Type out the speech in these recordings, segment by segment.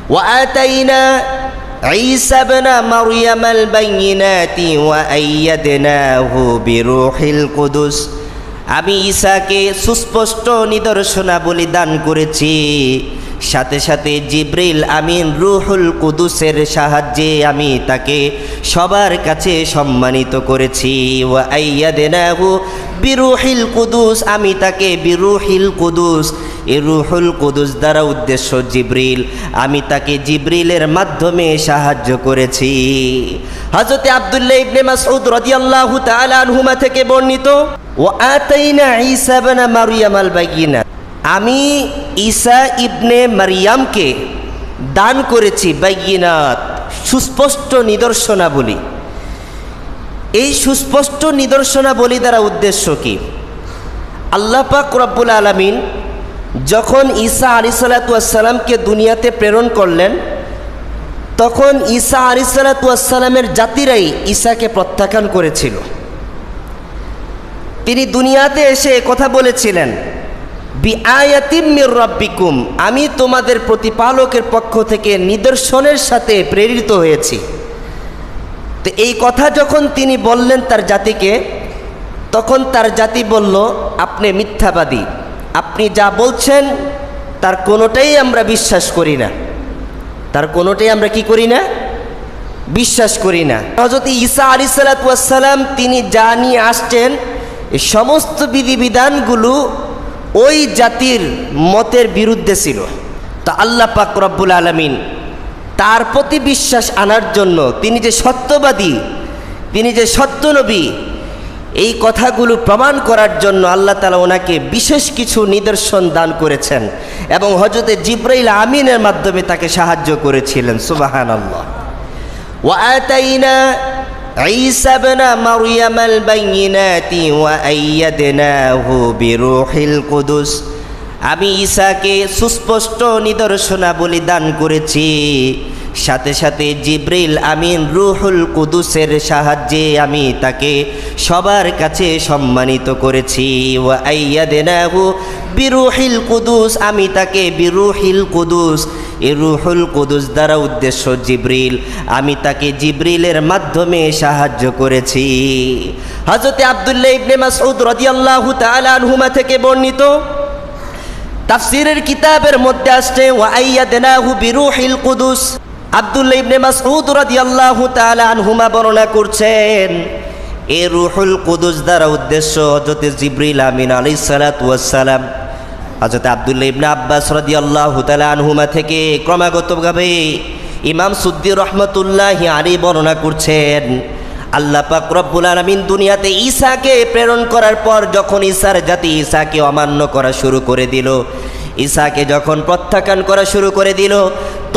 وآتينا عيسى ابن مريم البينات وأيدناه بروح القدس আমি ঈসাকে সুস্পষ্ট নিদর্শনাবলী দান করেছি, সাথে সাথে জিবরিল আমিন রূহুল কুদুসের সাহায্যে আমি তাকে সবার কাছে সম্মানিত করেছি। ওয়া আইয়াদনাহু বিরূহিল কুদুস, আমি তাকে বিরূহিল কুদুস, এই রূহুল কুদুস দ্বারা উদ্দেশ্য জিবরিল, আমি তাকে জিবরিলের মাধ্যমে সাহায্য করেছি। হযরত আব্দুল্লাহ ইবনে মাসউদ রাদিয়াল্লাহু তাআলা আনহুমা থেকে বর্ণিত, ওয়া আতাইনা ঈসা ইবনে মারইয়াম আল বাইয়িনাত, আমি ঈসা ইবনে মারইয়ামকে দান করেছি বাইয়িনাত, সুস্পষ্ট নিদর্শনাবলী। এই সুস্পষ্ট নিদর্শনাবলী দ্বারা উদ্দেশ্য কি? আল্লাহ পাক রব্বুল আলামিন যখন ঈসা আলাইহিসসালাতু ওয়াসসালামকে দুনিয়াতে প্রেরণ করলেন, তখন ঈসা আলাইহিসসালাতু ওয়াসসালামের জাতিরাই ঈসাকে প্রত্যাখ্যান করেছিল। তিনি দুনিয়াতে এসে কথা বলেছিলেন, বিআয়াতিম মির রাব্বিকুম, আমি তোমাদের প্রতিপালকের পক্ষ থেকে নিদর্শনের সাথে প্রেরিত হয়েছি। তো এই কথা যখন তিনি বললেন তার জাতিকে, তখন তার জাতি বলল, আপনি মিথ্যাবাদী, আপনি যা বলছেন তার কোনোটাই আমরা বিশ্বাস করি না, তার কোনোটাই আমরা কি করি না, বিশ্বাস করি না। হযরত ঈসা আলাইহিসসালাতু ওয়াসসালাম তিনি যা নিয়ে আসছেন এই সমস্ত বিধিবিধানগুলো ওই জাতির মতের বিরুদ্ধে ছিল। তা আল্লাহ পাক রব্বুল আলামিন তার প্রতি বিশ্বাস আনার জন্য, তিনি যে সত্যবাদী, তিনি যে সত্য নবী, এই কথাগুলো প্রমাণ করার জন্য আল্লাহ তাআলা ওনাকে বিশেষ কিছু নিদর্শন দান করেছেন এবং হযরত জিবরাইল আমিনের মাধ্যমে তাকে সাহায্য করেছিলেন। সুবহানাল্লাহ। ওয়া আতাইনা ঈসা ইবনে মারইয়াম আল বাইয়িনাতি ওয়া আইয়াদনাহু বিরূহিল কুদুস, আমি ঈসাকে সুস্পষ্ট নিদর্শনাবলী দান করেছি, সাথে সাথে জিবরিল আমিন রূহুল কুদুসের সাহায্যে আমি তাকে সবার কাছে সম্মানিত করেছি। ওয়া আইয়াদনাহু বিরূহিল কুদুস, আমি তাকে বিরূহিল কুদুস, এই রূহুল কুদুস দ্বারা উদ্দেশ্য জিবরিল, আমি তাকে জিবরিলের মাধ্যমে সাহায্য করেছি। হযরত আব্দুল্লাহ ইবনে মাসউদ রাদিয়াল্লাহু তাআলা আনহুমা থেকে বর্ণিত, তাফসীরের কিতাবের মধ্যে আসছে ওয়া আইয়াদনাহু বিরূহিল কুদুস। আব্দুল্লাহ ইবনে মাসউদ রাদিয়াল্লাহু তাআলা আনহুমা বর্ণনা করছেন, এই রূহুল কুদুস দ্বারা উদ্দেশ্য হযরত জিবরিল আমিন আলাইহিস সালাতু ওয়াস সালাম। হযরত আব্দুল্লাহ ইবনে আব্বাস রাদিয়াল্লাহু তাআলা আনহুমা থেকে ক্রমাগতভাবে ইমাম সুদ্দী রাহমাতুল্লাহি আলাইহি বর্ণনা করছেন, আল্লাহ পাক রব্বুল আলামিন দুনিয়াতে ঈসাকে প্রেরণ করার পর যখন ঈসার জাতি ঈসাকে অমান্য করা শুরু করে দিল, ঈসাকে যখন প্রত্যাখ্যান করা শুরু করে দিল,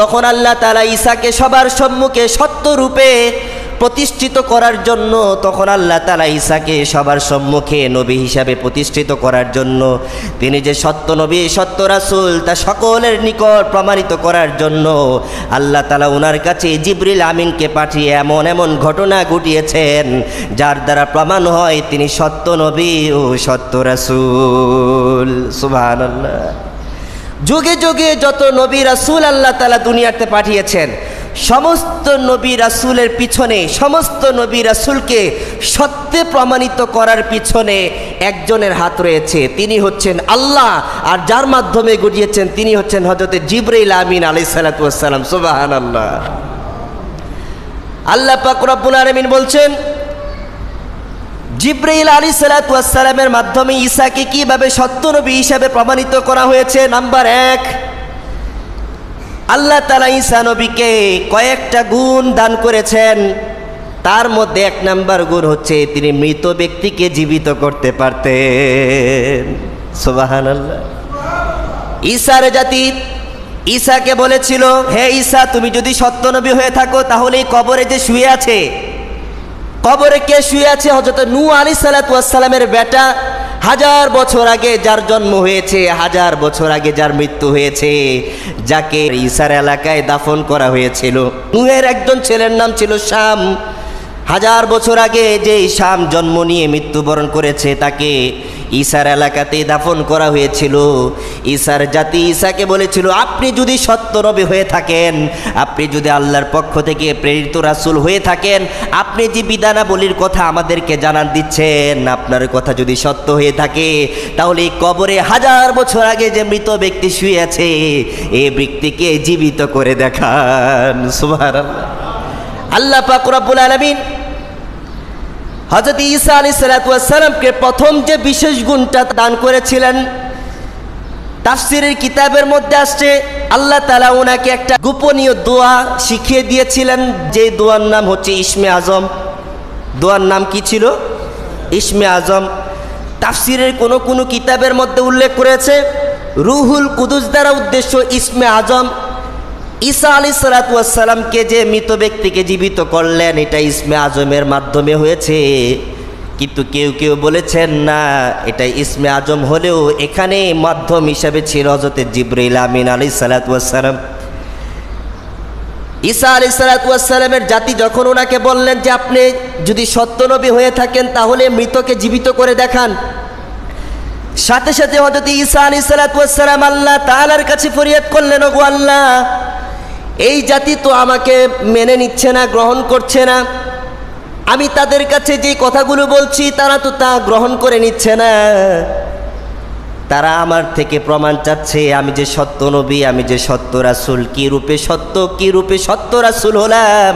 তখন আল্লাহ তাআলা ঈসাকে সবার সম্মুখে সত্যরূপে প্রতিষ্ঠিত করার জন্য, তখন আল্লাহ তাআলা ঈসাকে সবার সম্মুখে নবী হিসাবে প্রতিষ্ঠিত করার জন্য, তিনি যে সত্য নবী সত্য রাসূল তা সকলের নিকট প্রমাণিত করার জন্য আল্লাহ তাআলা ওনার কাছে জিবরিল আমিনকে পাঠিয়ে এমন এমন ঘটনা ঘটিয়েছেন যার দ্বারা প্রমাণ হয় তিনি সত্য নবী ও সত্য রাসূল। সুবহানাল্লাহ। যুগে যুগে যত নবী রাসূল আল্লাহ তাআলা দুনিয়াতে পাঠিয়েছেন, সমস্ত নবী রাসূলের পিছনে, সমস্ত নবী রাসূলকে সত্যে প্রমাণিত করার পিছনে একজনের হাত রয়েছে, তিনি হচ্ছেন আল্লাহ, আর যার মাধ্যমে ঘটিয়েছেন তিনি হচ্ছেন হযরত জিবরাইল আমিন আলাইহিস সালাতু ওয়াস সালাম। সুবহানাল্লাহ। আল্লাহ পাক রব্বুল আলামিন বলছেন, জিবরাইল আলাইহিস সালাতু ওয়াস সালামের মাধ্যমে ঈসাকে কিভাবে সত্য নবী হিসাবে প্রমাণিত করা হয়েছে। নাম্বার 1, আল্লাহ তাআলা ঈসা নবীকে কয়েকটা গুণ দান করেছেন, তার মধ্যে 1 নাম্বার গুণ হচ্ছে তিনি মৃত ব্যক্তিকে জীবিত করতে পারতেন। সুবহানাল্লাহ। ঈসার জাতি ঈসাকে বলেছিল, হে ঈসা, তুমি যদি সত্য নবী হয়ে থাকো তাহলে এই কবরে যে শুয়ে আছে, কবরে কে শুয়ে আছে? হযরত নূহ আলাইহিস সালাতু ওয়াস সালামের বেটা, 1000 বছর আগে যার জন্ম হয়েছে, 1000 বছর আগে যার মৃত্যু হয়েছে, যাকে ঈসার এলাকায় দাফন করা হয়েছিল। নূহের একজন ছেলের নাম ছিল শাম। 1000 বছর আগে যে শাম জন্ম নিয়ে মৃত্যুবরণ করেছে, তাকে ঈসার এলাকাতেই দাফন করা হয়েছিল। ঈসার জাতি ঈসাকে বলেছিল, আপনি যদি সত্য নবী হয়ে থাকেন, আপনি যদি আল্লাহর পক্ষ থেকে প্রেরিত রাসূল হয়ে থাকেন, আপনি যে বিধানাবলীর কথা আমাদেরকে জানান দিচ্ছেন, আপনার কথা যদি সত্য হয়ে থাকে, তাহলে এই কবরে 1000 বছর আগে যে মৃত ব্যক্তি শুয়ে আছে, এই ব্যক্তিকে জীবিত করে দেখান। সুবহানাল্লাহ। আল্লাহ পাক রব্বুল আলামিন হযরত ঈসা আলাইহিস সালাতু ওয়াস সালামকে প্রথম যে বিশেষ গুণটা দান করেছিলেন, তাফসীরের কিতাবের মধ্যে আসছে আল্লাহ তাআলা ওনাকে একটা গোপনীয় দোয়া শিখিয়ে দিয়েছিলেন, যে দোয়ার নাম হচ্ছে ইসমে আজম। দোয়ার নাম কি ছিল? ইসমে আজম। তাফসীরের কোনো কিতাবের মধ্যে উল্লেখ করেছে রুহুল কুদুস দ্বারা উদ্দেশ্য ইসমে আজম। ঈসা আলাইহিস সালাতু ওয়াস সালামকে যে মৃত ব্যক্তিকে জীবিত করলেন, এটা ইসমে আজমের মাধ্যমে হয়েছে। কিন্তু কেউ কেউ বলেছেন না, এটা ইসমে আজম হলেও এখানে মাধ্যম হিসাবে ছিল হযরত জিবরাইল আমিন আলাইহিস সালাতু ওয়াস সালাম। ঈসা আলাইহিস সালাতু ওয়াস সালামের জাতি যখন ওনাকে বললেন যে আপনি যদি সত্য নবী হয়ে থাকেন, তাহলে মৃতকে জীবিত করে দেখান, সাথে সাথে হযরত ঈসা আলাইহিস সালাতু ওয়াস সালাম আল্লাহ তাআলার কাছে ফরিয়াদ করলেন, ওগো আল্লাহ, এই জাতি তো আমাকে মেনে নিচ্ছে না, গ্রহণ করছে না। আমি তাদের কাছে যে কথাগুলো বলছি তারা তো তা গ্রহণ করে নিচ্ছে না। তারা আমার থেকে প্রমাণ চাচ্ছে আমি যে সত্য নবী, আমি যে সত্য রাসূল, কি রূপে সত্য রাসূল হলাম।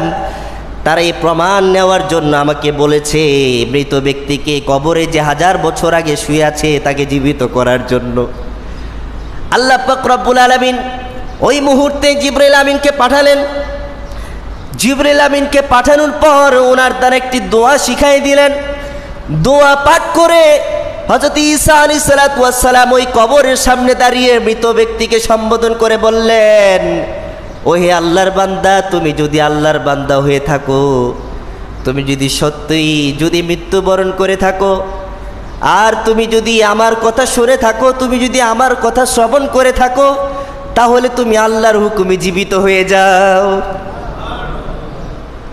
তারা এই প্রমাণ নেওয়ার জন্য আমাকে বলেছে মৃত ব্যক্তিকে কবরে যে 1000 বছর আগে শুয়ে আছে তাকে জীবিত করার জন্য। আল্লাহ পাক রব্বুল আলামিন ওই মুহূর্তে জিবরাইল আমিনকে পাঠালেন। জিবরাইল আমিনকে পাঠানোর পর ওনার দ্বারা একটি দোয়া শিখাই দিলেন। দোয়া পাঠ করে হযরত ঈসা আলাইহিস সালাতু ওয়াস সালাম ওই কবরের সামনে দাঁড়িয়ে মৃত ব্যক্তিকে সম্বোধন করে বললেন, ও হে আল্লাহর বান্দা, তুমি যদি আল্লাহর বান্দা হয়ে থাকো, তুমি যদি সত্যই যদি মৃত্যুবরণ করে থাকো, আর তুমি যদি আমার কথা শুনে থাকো, তুমি যদি আমার কথা শ্রবণ করে থাকো, তাহলে তুমি আল্লাহর হুকুমে জীবিত হয়ে যাও।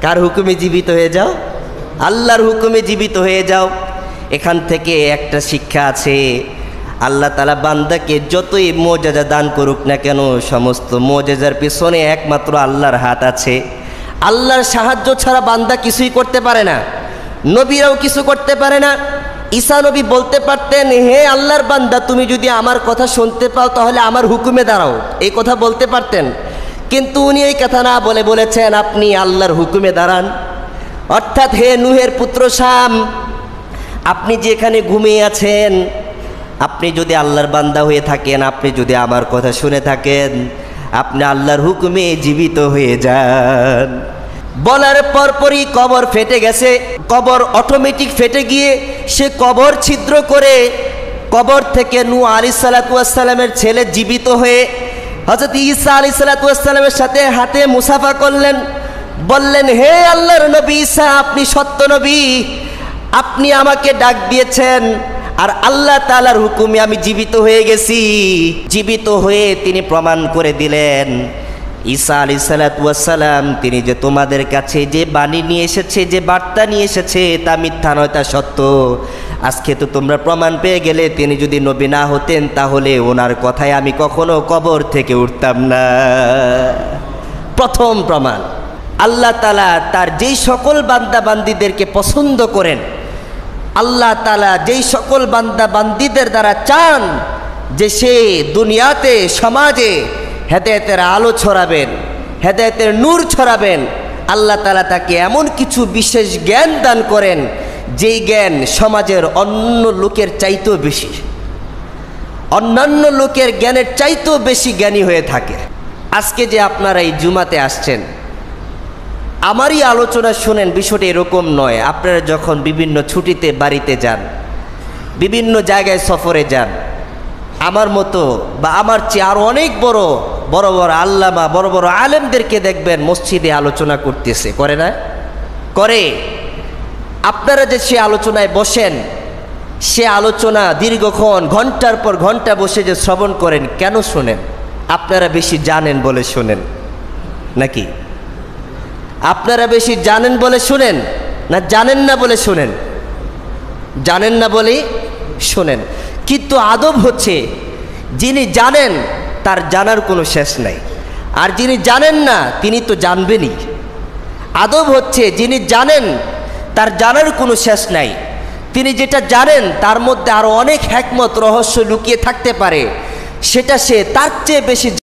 কার হুকুমে জীবিত হয়ে যাও? আল্লাহর হুকুমে জীবিত হয়ে যাও। এখান থেকে একটা শিক্ষা আছে, আল্লাহ তাআলা বান্দাকে যতই মুজিজা দান করুক না কেন, সমস্ত মুজিজার পিছনে একমাত্র আল্লাহর হাত আছে। আল্লাহর সাহায্য ছাড়া বান্দা কিছুই করতে পারে না, নবীরাও কিছু করতে পারে না। ঈসা নবী বলতে পারতেন, হে আল্লাহর বান্দা, তুমি যদি আমার কথা শুনতে পাও তাহলে আমার হুকুমে দাঁড়াও, এই কথা বলতে পারতেন। কিন্তু উনি এই কথা না বলে বলেছেন আপনি আল্লাহর হুকুমে দাঁড়ান। অর্থাৎ হে নূহের পুত্র শাম, আপনি যে এখানে ঘুমিয়ে আছেন, আপনি যদি আল্লাহর বান্দা হয়ে থাকেন, আপনি যদি আমার কথা শুনে থাকেন, আপনি আল্লাহর হুকুমে জীবিত হয়ে যান। বলার পরপরই কবর ফেটে গেছে। কবর অটোমেটিক ফেটে গিয়ে সে কবর ছিদ্র করে কবর থেকে নূহ আলাইহিস সালাতু ওয়াস সালামের ছেলে জীবিত হয়ে হযরত ঈসা আলাইহিস সালাতু ওয়াস সালামের সাথে হাতে মুসাফা করলেন, বললেন, হে আল্লাহর নবী ঈসা, আপনি সত্য নবী, আপনি আমাকে ডাক দিয়েছেন, আর আল্লাহ তাআলার হুকুমে আমি জীবিত হয়ে গেছি। জীবিত হয়ে তিনি প্রমাণ করে দিলেন ঈসা আলাইহিস সালাতু ওয়াস সালাম তিনি যে তোমাদের কাছে যে বাণী নিয়ে এসেছে, যে বার্তা নিয়ে এসেছে, তা মিথ্যা নয়, তা সত্য। আজকে তো তোমরা প্রমাণ পেয়ে গেলে, তিনি যদি নবী না হতেন তাহলে ওনার কথায় আমি কখনো কবর থেকে উঠতাম না। প্রথম প্রমাণ, আল্লাহ তাআলা তার যেই সকল বান্দা বান্দীদেরকে পছন্দ করেন, আল্লাহ তাআলা যেই সকল বান্দা বান্দীদের দ্বারা চান যে সে দুনিয়াতে সমাজে হেদায়েতের আলো ছড়াবেন, হেদায়েতের নূর ছড়াবেন, আল্লাহ তাআলা তাকে এমন কিছু বিশেষ জ্ঞান দান করেন যেই জ্ঞান সমাজের অন্য লোকের চাইতেও বেশি, অন্যান্য লোকের জ্ঞানের চাইতেও বেশি জ্ঞানী হয়ে থাকে। আজকে যে আপনারা এই জুমাতে আসছেন, আমারই আলোচনা শুনেন, বিষয়টা এরকম নয়। আপনারা যখন বিভিন্ন ছুটিতে বাড়িতে যান, বিভিন্ন জায়গায় সফরে যান, আমার মতো বা আমার চেয়ে আরও অনেক বড় বড় বড় আল্লামা, বড় বড় আলেমদেরকে দেখবেন মসজিদে আলোচনা করতেছে, করে না? করে। আপনারা যে সে আলোচনায় বসেন, সে আলোচনা দীর্ঘক্ষণ ঘন্টার পর ঘন্টা বসে যে শ্রবণ করেন, কেন শোনেন? আপনারা বেশি জানেন বলে শোনেন নাকি? আপনারা বেশি জানেন বলে শোনেন, না জানেন না বলে শোনেন? জানেন না বলে শোনেন। কিন্তু আদব হচ্ছে যিনি জানেন তার জানার কোনো শেষ নাই, আর যিনি জানেন না তিনি তো জানবেনই। আদব হচ্ছে যিনি জানেন তার জানার কোনো শেষ নাই, তিনি যেটা জানেন তার মধ্যে আরও অনেক হিকমত রহস্য লুকিয়ে থাকতে পারে, সেটা সে তার চেয়ে বেশি